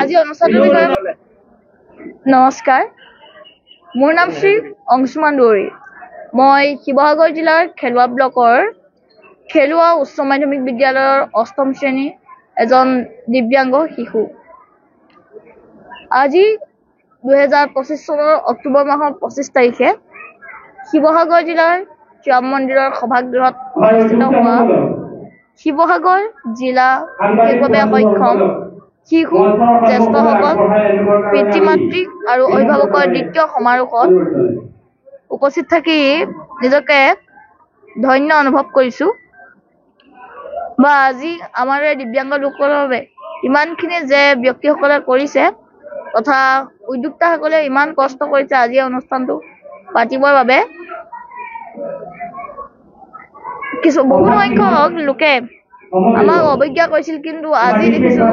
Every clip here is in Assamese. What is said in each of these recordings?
আজি অনুষ্ঠানটোৰ বিষয়ে নমস্কাৰ, মোৰ নাম শ্ৰী অংশুমান দুৱৰী। মই শিৱসাগৰ জিলাৰ খেলুৱা ব্লকৰ খেলুৱা উচ্চ মাধ্যমিক বিদ্যালয়ৰ ৮ম শ্ৰেণীৰ এজন দিব্যাংগ শিশু। আজি ২০২৫ চনৰ অক্টোবৰ মাহৰ ২৫ তাৰিখে শিৱসাগৰ জিলাৰ ৰাম মন্দিৰৰ সভাগৃহত অনুষ্ঠিত হোৱা শিৱসাগৰ জিলা বিশেষভাৱে সক্ষম শিশু জ্যেষ্ঠসকল পিতৃ মাতৃ আৰু অভিভাৱকৰ দ্বিতীয় সমাৰোহত উপস্থিত থাকি নিজকে ধন্য অনুভৱ কৰিছোঁ। বা আজি আমাৰ দিব্যাংগ লোকসকলৰ বাবে ইমানখিনি যে ব্যক্তিসকলে কৰিছে তথা উদ্যোক্তাসকলে ইমান কষ্ট কৰিছে আজি অনুষ্ঠানটো পাতিবৰ বাবে। বহু সংখ্যক লোকে আমাক অৱজ্ঞা কৰিছিল, কিন্তু আজি দেখিছোঁ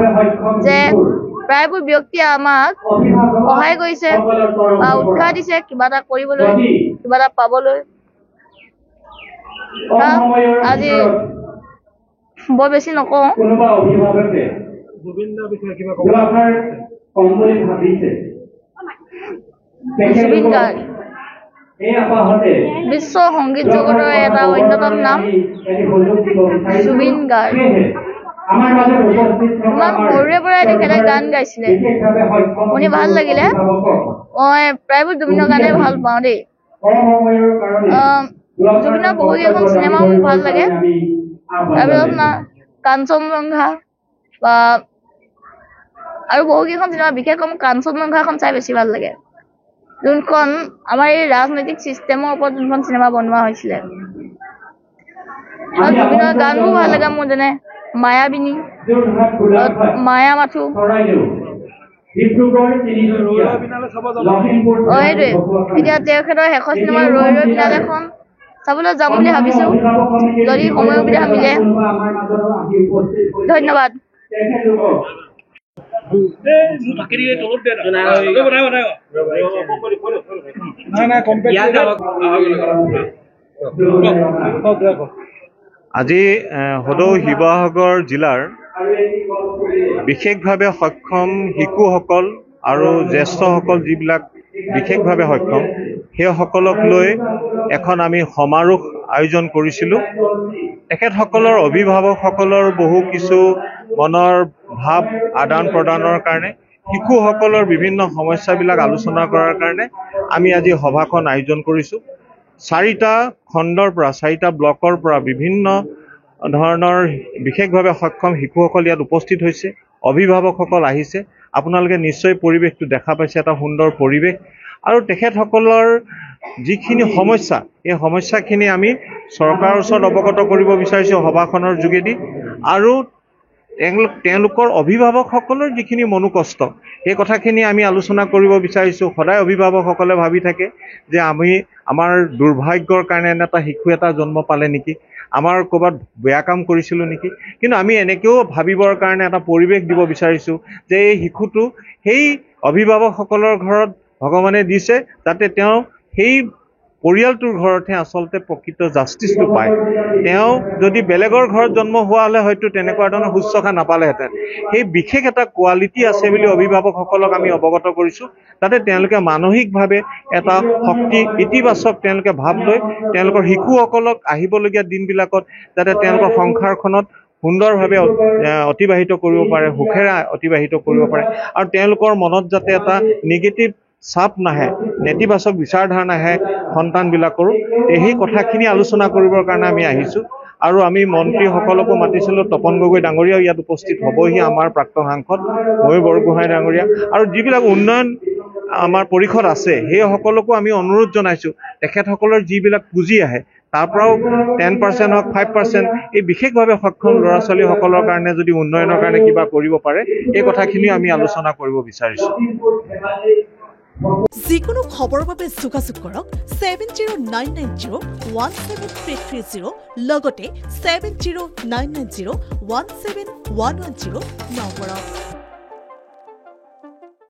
যে প্ৰায়বোৰ ব্যক্তিয়ে আমাক সহায় কৰিছে বা উৎসাহ দিছে কিবা এটা কৰিবলৈ, কিবা এটা পাবলৈ। আজি বৰ বেছি নকওঁ, জুবিন গাৰ্গ বিশ্ব সংগীত জগতৰ এটা অন্যতম নাম। জুবিন গাৰ্গ ইমান সৰুৰে পৰাই তেখেতে গান গাইছিলে, শুনি ভাল লাগিলে। মই প্ৰায়বোৰ জুবিনৰ গানে ভাল পাওঁ দেই। জুবিনৰ বহুকেইখন চিনেমাও মোৰ ভাল লাগে। তাৰপিছত কাঞ্চনজংঘা বা আৰু বহুকেইখন চিনেমা, বিশেষকৈ মোৰ কাঞ্চনজংঘাখন চাই বেছি ভাল লাগে, যোনখন আমাৰ এই ৰাজনৈতিক চিষ্টেমৰ ওপৰত যোনখন চিনেমা বনোৱা হৈছিলে। জুবিনৰ গানবোৰ ভাল লাগে মোৰ, যেনে মায়াবিনী, মায়া মাথো। সেইটোৱে এতিয়া তেখেতৰ শেষৰ চিনেমা ৰৈ ৰৈ বিনালে এখন চাবলৈ যাম বুলি ভাবিছোঁ, যদি সময় সুবিধা মিলে। ধন্যবাদ। আজি সদৌ শিৱসাগৰ জিলাৰ বিশেষভাৱে সক্ষম শিশুসকল আৰু জ্যেষ্ঠসকল যিবিলাক বিশেষভাৱে সক্ষম সেইসকলক লৈ এখন আমি সমাৰোহ আয়োজন কৰিছিলোঁ। তেখেতসকলৰ অভিভাৱকসকলৰ বহু কিছু মনৰ ভাৱ আদান প্ৰদানৰ কাৰণে, শিশুসকলৰ বিভিন্ন সমস্যাবিলাক আলোচনা কৰাৰ কাৰণে আমি আজি সভাখন আয়োজন কৰিছোঁ। 4টা খণ্ডৰ পৰা 4টা ব্লকৰ পৰা বিভিন্ন ধৰণৰ বিশেষভাৱে সক্ষম শিশুসকল ইয়াত উপস্থিত হৈছে, অভিভাৱকসকল আহিছে। আপোনালোকে নিশ্চয় পৰিৱেশটো দেখা পাইছে, এটা সুন্দৰ পৰিৱেশ। আৰু তেখেতসকলৰ যিখিনি সমস্যা, এই সমস্যাখিনি আমি চৰকাৰৰ ওচৰত অৱগত কৰিব বিচাৰিছোঁ সভাখনৰ যোগেদি। আৰু তেওঁলোকৰ অভিভাৱকসকলৰ যিখিনি মনোকষ্ট, সেই কথাখিনি আমি আলোচনা কৰিব বিচাৰিছোঁ। সদায় অভিভাৱকসকলে ভাবি থাকে যে আমাৰ দুৰ্ভাগ্যৰ কাৰণে এটা শিশু এটা জন্ম পালে নেকি, আমাৰ ক'ৰবাত বেয়া কাম কৰিছিলোঁ নেকি। কিন্তু আমি এনেকৈও ভাবিবৰ কাৰণে এটা পৰিৱেশ দিব বিচাৰিছোঁ যে এই শিশুটো সেই অভিভাৱকসকলৰ ঘৰত ভগৱানে দিছে, যাতে তেওঁ সেই পৰিয়ালটোৰ ঘৰতহে আচলতে প্ৰকৃত জাষ্টিছটো পায়। তেওঁ যদি বেলেগৰ ঘৰত জন্ম হোৱা হ'লে হয়তো তেনেকুৱা ধৰণৰ শুশ্ৰূষা নাপালেহেঁতেন। সেই বিশেষ এটা কোৱালিটি আছে বুলি অভিভাৱকসকলক আমি অৱগত কৰিছোঁ, যাতে তেওঁলোকে মানসিকভাৱে এটা শক্তি, ইতিবাচক তেওঁলোকে ভাৱ লৈ তেওঁলোকৰ শিশুসকলক আহিবলগীয়া দিনবিলাকত যাতে তেওঁলোকৰ সংসাৰখনত সুন্দৰভাৱে অতিবাহিত কৰিব পাৰে, সুখেৰে অতিবাহিত কৰিব পাৰে। আৰু তেওঁলোকৰ মনত যাতে এটা নিগেটিভ চাপ নাহে, নেতিবাচক বিচাৰধাৰা নাহে সন্তানবিলাকৰো, সেই কথাখিনি আলোচনা কৰিবৰ কাৰণে আমি আহিছোঁ। আৰু আমি মন্ত্ৰীসকলকো মাতিছিলোঁ। তপন গগৈ ডাঙৰীয়াও ইয়াত উপস্থিত হ'বহি, আমাৰ প্ৰাক্তন সাংসদ ময়ূৰ বৰগোহাঁই ডাঙৰীয়া, আৰু যিবিলাক উন্নয়ন আমাৰ পৰিষদ আছে সেই সকলকো আমি অনুৰোধ জনাইছোঁ, তেখেতসকলৰ যিবিলাক পুঁজি আহে তাৰ পৰাও 10% হওক 5% এই বিশেষভাৱে সক্ষম ল'ৰা ছোৱালীসকলৰ কাৰণে যদি উন্নয়নৰ কাৰণে কিবা কৰিব পাৰে, এই কথাখিনি আমি আলোচনা কৰিব বিচাৰিছোঁ। যিকোনো খবৰৰ বাবে যোগাযোগ কৰক 7099017330 লগতে 7099017110 নম্বৰত।